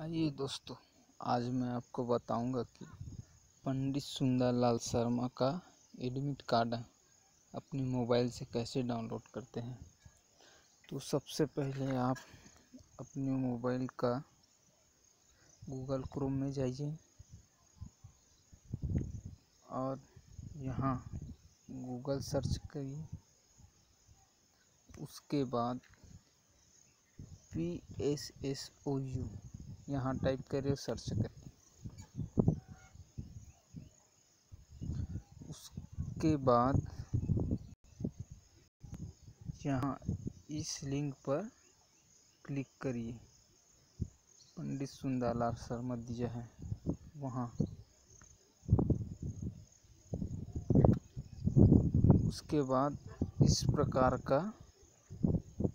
आइए दोस्तों, आज मैं आपको बताऊंगा कि पंडित सुंदरलाल शर्मा का एडमिट कार्ड अपने मोबाइल से कैसे डाउनलोड करते हैं। तो सबसे पहले आप अपने मोबाइल का गूगल क्रोम में जाइए और यहाँ गूगल सर्च करिए। उसके बाद PSSOU यहाँ टाइप करिए, सर्च करिए। उसके बाद यहाँ इस लिंक पर क्लिक करिए, पंडित सुंदरलाल शर्मा दिया है वहाँ। उसके बाद इस प्रकार का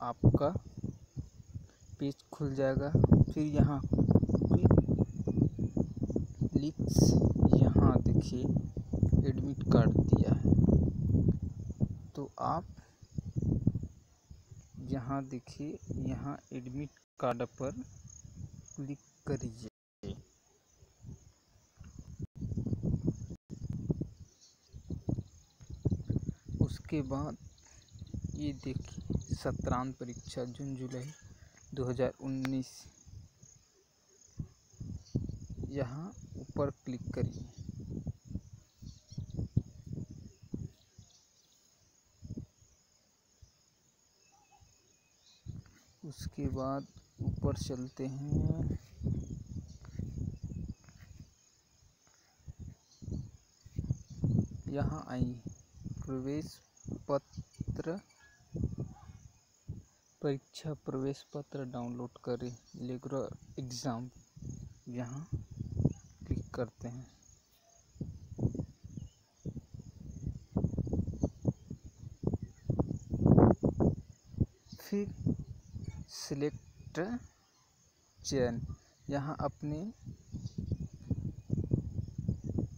आपका पेज खुल जाएगा। फिर यहाँ लिंक्स, यहाँ देखिए एडमिट कार्ड दिया है, तो आप यहाँ देखिए, यहाँ एडमिट कार्ड पर क्लिक करिए। उसके बाद ये देखिए, सत्रांत परीक्षा जून जुलाई 2019, यहाँ ऊपर क्लिक करिए। उसके बाद ऊपर चलते हैं, यहाँ आइए, प्रवेश पत्र, परीक्षा प्रवेश पत्र डाउनलोड करें, रेगुलर एग्ज़ाम, यहाँ क्लिक करते हैं। फिर सिलेक्ट चयन, यहाँ अपने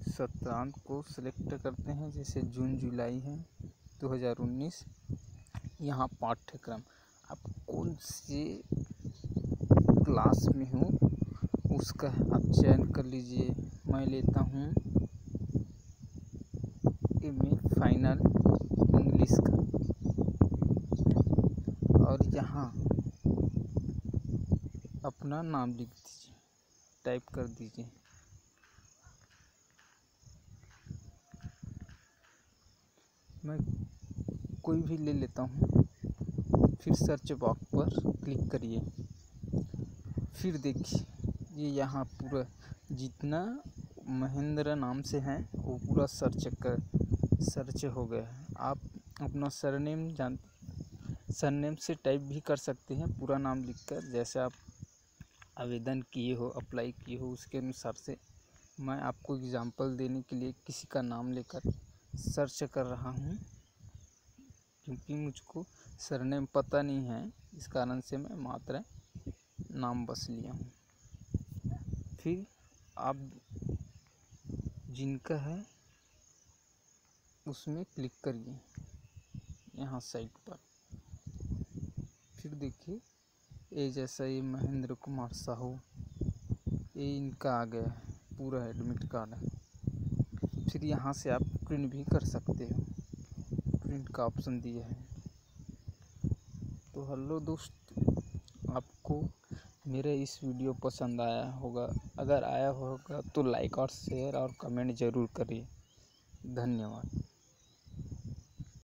सत्रांत को सिलेक्ट करते हैं, जैसे जून जुलाई है 2019। यहाँ पाठ्यक्रम, आप कौन से क्लास में हो उसका आप चयन कर लीजिए। मैं लेता हूँ MA फाइनल इंग्लिश का, और यहाँ अपना नाम लिख दीजिए, टाइप कर दीजिए। मैं कोई भी ले लेता हूँ। फिर सर्च बॉक्स पर क्लिक करिए। फिर देखिए, ये यहाँ पूरा जितना महेंद्र नाम से हैं वो पूरा सर्च हो गया है। आप अपना सरनेम से टाइप भी कर सकते हैं, पूरा नाम लिखकर, जैसे आप आवेदन किए हो, अप्लाई किए हो, उसके अनुसार से। मैं आपको एग्जांपल देने के लिए किसी का नाम लेकर सर्च कर रहा हूँ, क्योंकि मुझको सरनेम पता नहीं है, इस कारण से मैं मात्र नाम बस लिया हूँ। फिर आप जिनका है उसमें क्लिक करिए, यहाँ साइट पर। फिर देखिए, ये जैसा ये महेंद्र कुमार साहू, ये इनका आ गया है, पूरा एडमिट कार्ड है। फिर यहाँ से आप प्रिंट भी कर सकते हो, प्रिंट का ऑप्शन दिया है। तो हेलो दोस्त, आपको मेरा इस वीडियो पसंद आया होगा। अगर आया होगा तो लाइक और शेयर और कमेंट ज़रूर करिए। धन्यवाद।